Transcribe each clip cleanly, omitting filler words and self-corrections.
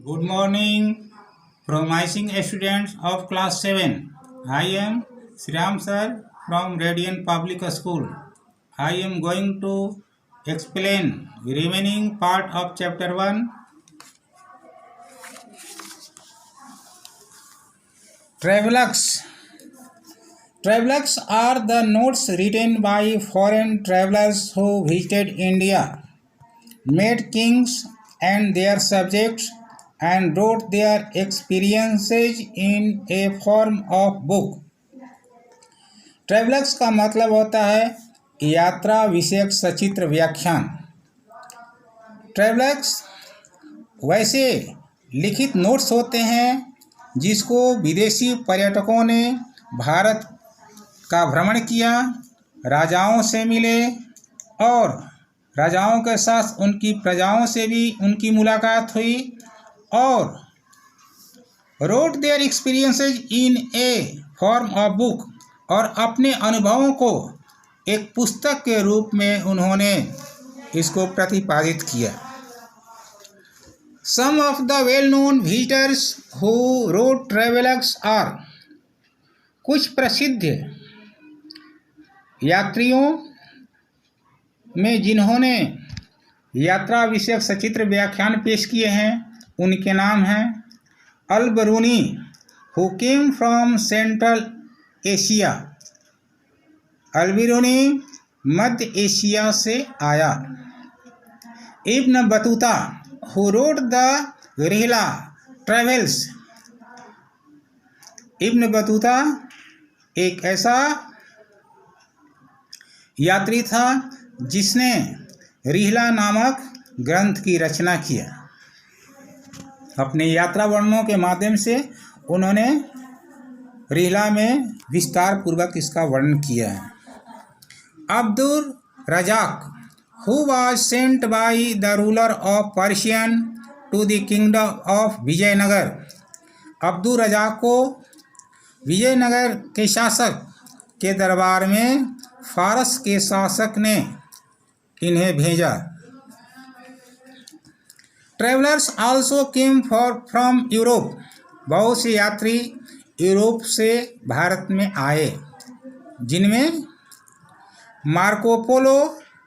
Good morning, promising students of class 7. I am Sriram sir from Radiant Public School. I am going to explain remaining part of chapter 1. Travelogues. Travelogues are the notes written by foreign travelers who visited India, met kings and their subjects, and wrote their experiences in a form of book. Travellers का मतलब होता है यात्रा विषयक सचित्र व्याख्यान। Travellers वैसे लिखित नोट्स होते हैं जिसको विदेशी पर्यटकों ने भारत का भ्रमण किया, राजाओं से मिले और राजाओं के साथ उनकी प्रजाओं से भी उनकी मुलाकात हुई और wrote their experiences in a form of book, और अपने अनुभवों को एक पुस्तक के रूप में उन्होंने इसको प्रतिपादित किया। Some of the well known visitors who wrote travellers are, कुछ प्रसिद्ध यात्रियों में जिन्होंने यात्रा विषयक सचित्र व्याख्यान पेश किए हैं उनके नाम हैं Al-Biruni who came from central Asia, Al-Biruni मध्य एशिया से आया। Ibn Battuta who wrote the Rihla travels, Ibn Battuta एक ऐसा यात्री था जिसने रिहला नामक ग्रंथ की रचना किया। अपने यात्रा वर्णनों के माध्यम से उन्होंने रिहला में विस्तार पूर्वक इसका वर्णन किया है। Abdul Razzaq who was sent by the ruler of Persian to the kingdom of Vijayanagara, Abdul Razzaq को विजयनगर के शासक के दरबार में फारस के शासक ने इन्हें भेजा। Travellers also came from Europe, बहुत से यात्री यूरोप से भारत में आए जिनमें Marco Polo,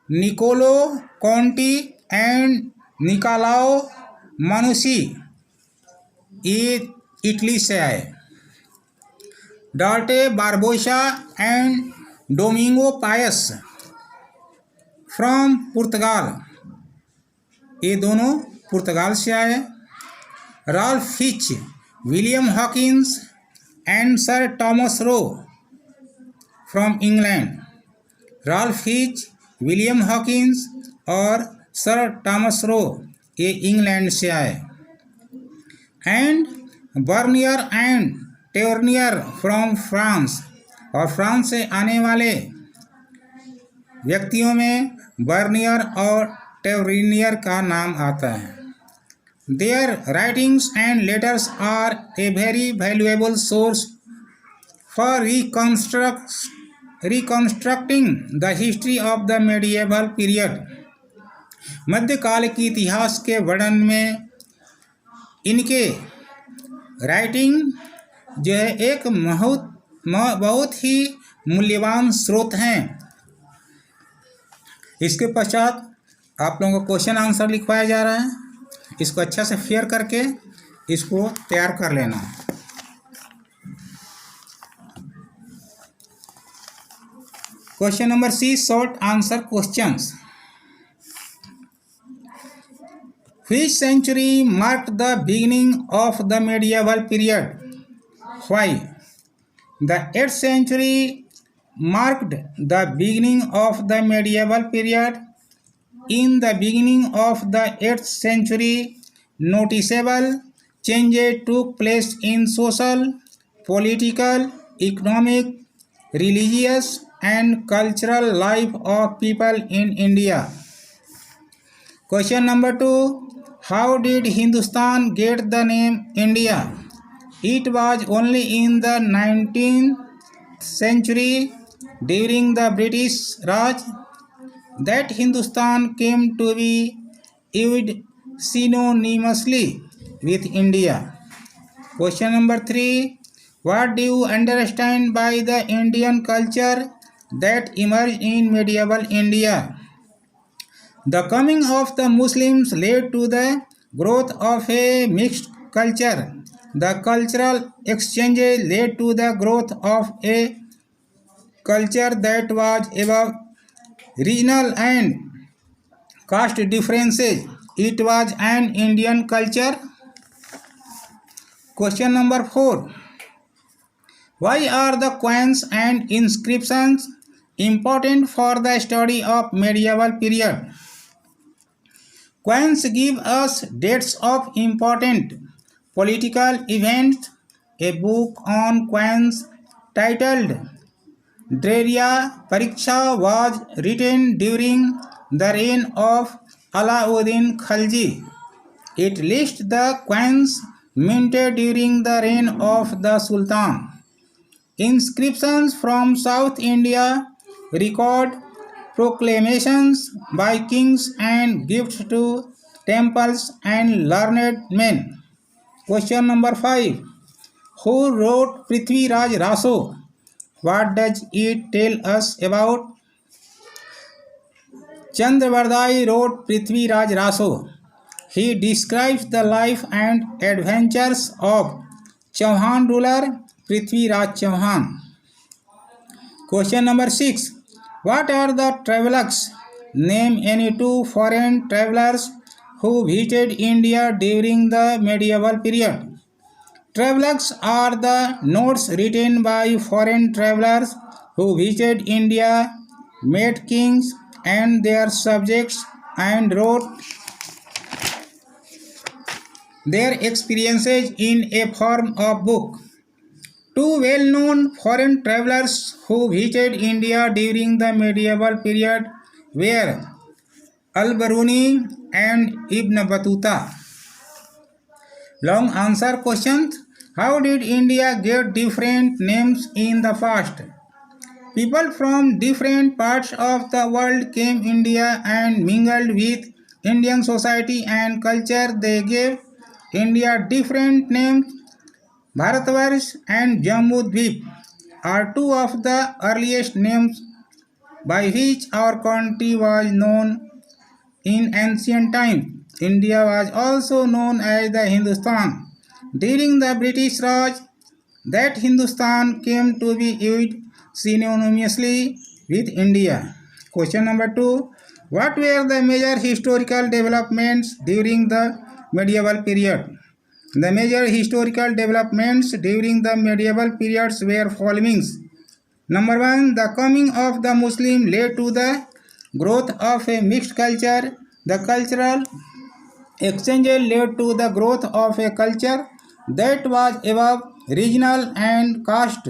Niccolo Conti and Niccolao Manucci ये इटली से आए। Duarte Barbosa and Domingo Paes from Portugal, ये दोनों पुर्तगाल से आए। Ralph Fitch, William Hawkins and sir Thomas Roe from England, Ralph Fitch, William Hawkins और सर टॉमस रो ये England से आए। And Bernier and Tavernier from France, और France से आने वाले व्यक्तियों में बर्नियर और टेवर्नियर का नाम आता है। Their writings and letters are a very valuable source for reconstructing the history of the medieval period. मध्यकाल के इतिहास के वर्णन में इनके राइटिंग जो है एक बहुत ही मूल्यवान स्रोत हैं। इसके पश्चात आप लोगों को क्वेश्चन आंसर लिखवाया जा रहा है, इसको अच्छा से फेयर करके इसको तैयार कर लेना। Question number C, short answer questions. Which century marked the beginning of the medieval period? Why? The 8th century marked the beginning of the medieval period. In the beginning of the 8th century, noticeable changes took place in social, political, economic, religious, and cultural life of people in India. Question number 2. How did Hindustan get the name India? It was only in the 19th century during the British Raj that Hindustan came to be used synonymously with India. Question number 3. What do you understand by the Indian culture that emerged in medieval India? The coming of the Muslims led to the growth of a mixed culture. The cultural exchange led to the growth of a culture that was above regional and caste differences. It was an Indian culture. Question number 4. Why are the coins and inscriptions important for the study of medieval period? Coins give us dates of important political events. A book on coins titled Drya Pariksha was written during the reign of Alauddin Khalji. It lists the coins minted during the reign of the Sultan. Inscriptions from South India record proclamations by kings and gifts to temples and learned men. Question number 5. Who wrote Prithvi Raj Raso? What does it tell us about? Chandravardai wrote Prithvi Raj Raso. He describes the life and adventures of Chauhan ruler Prithvi Raj Chauhan. Question number 6. What are the travelers? Name any two foreign travelers who visited India during the medieval period. Travelers are the notes written by foreign travelers who visited India, met kings and their subjects, and wrote their experiences in a form of book. Two well-known foreign travelers who visited India during the medieval period were Al-Biruni and Ibn Battuta. Long answer questions. How did India get different names in the past? People from different parts of the world came to India and mingled with Indian society and culture. They gave India different names. Bharatvarsh and Jambudvip are two of the earliest names by which our country was known in ancient times. India was also known as the Hindustan. During the British Raj, that Hindustan came to be used synonymously with India. Question number 2. What were the major historical developments during the medieval period? The major historical developments during the medieval periods were following. Number 1. The coming of the Muslim led to the growth of a mixed culture. The cultural exchange led to the growth of a culture that was above regional and caste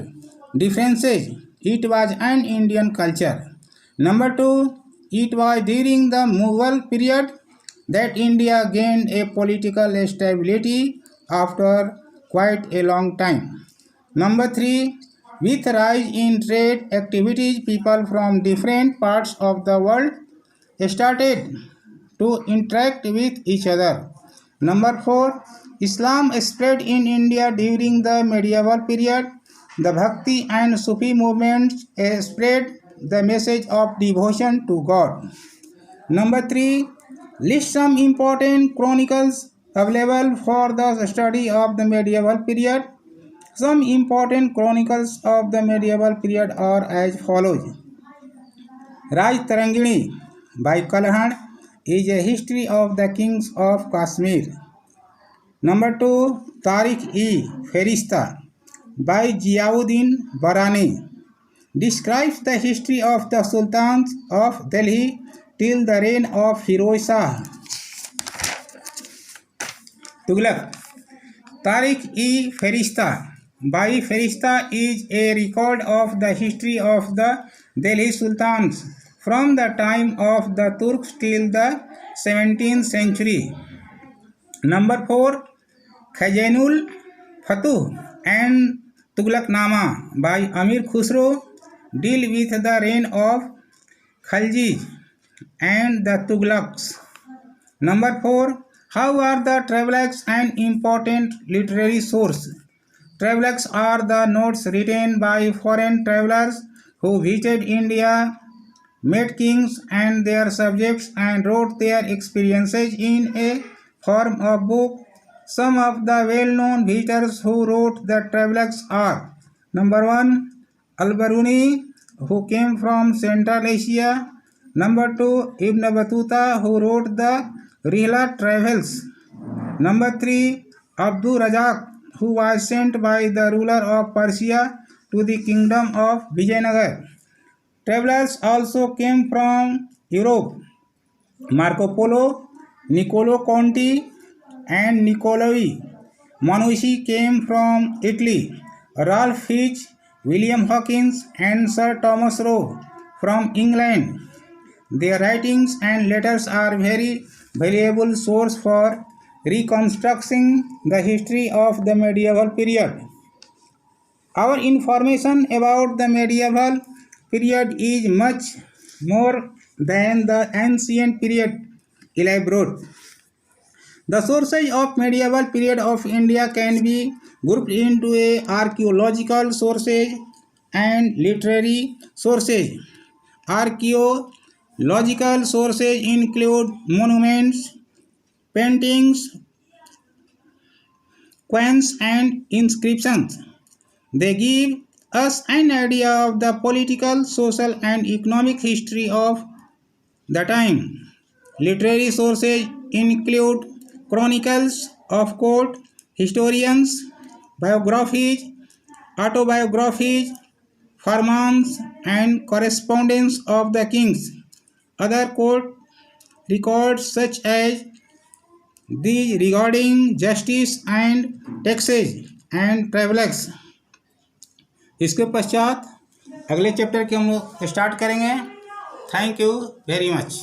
differences. It was an Indian culture. Number 2. It was during the Mughal period that India gained a political stability after quite a long time. Number 3. With rise in trade activities, people from different parts of the world started to interact with each other. Number 4. Islam spread in India during the medieval period. The Bhakti and Sufi movements spread the message of devotion to God. Number 3. List some important chronicles available for the study of the medieval period. Some important chronicles of the medieval period are as follows. Raj Tarangini by Kalhan is a history of the kings of Kashmir. Number 2. Tariq-e-Ferishta by Ziauddin Barani describes the history of the sultans of Delhi till the reign of Firoz Shah Tughlaq. Tariq-e-Ferishta by Ferishta is a record of the history of the Delhi sultans from the time of the Turks till the 17th century. Number 4. Khazainul Futuh and Tughlaqnama by Amir Khusro deal with the reign of Khalji and the Tughlaqs. Number 4. How are the travelogues an important literary source? Travelogues are the notes written by foreign travelers who visited India, met kings and their subjects, and wrote their experiences in a form of book. Some of the well-known visitors who wrote the travelogues are: number 1, Al-Biruni, who came from Central Asia; number 2, Ibn Battuta, who wrote the Rihla Travels; number 3, Abdul Razak, who was sent by the ruler of Persia to the kingdom of Vijayanagar. Travelers also came from Europe: Marco Polo, Niccolo Conti, and Niccolò Manucci came from Italy. Ralph Fitch, William Hawkins, and Sir Thomas Roe from England. Their writings and letters are very valuable source for reconstructing the history of the medieval period. Our information about the medieval period is much more than the ancient period elaborate. The sources of medieval period of India can be grouped into archaeological sources and literary sources. Archaeological sources include monuments, paintings, coins, and inscriptions. They give us an idea of the political, social, and economic history of the time. Literary sources include chronicles of court, historians, biographies, autobiographies, farmans, and correspondence of the kings. Other court records such as these regarding justice and taxes and travelers. इसके पश्चात अगले chapter के हम लोग start करेंगे. Thank you very much.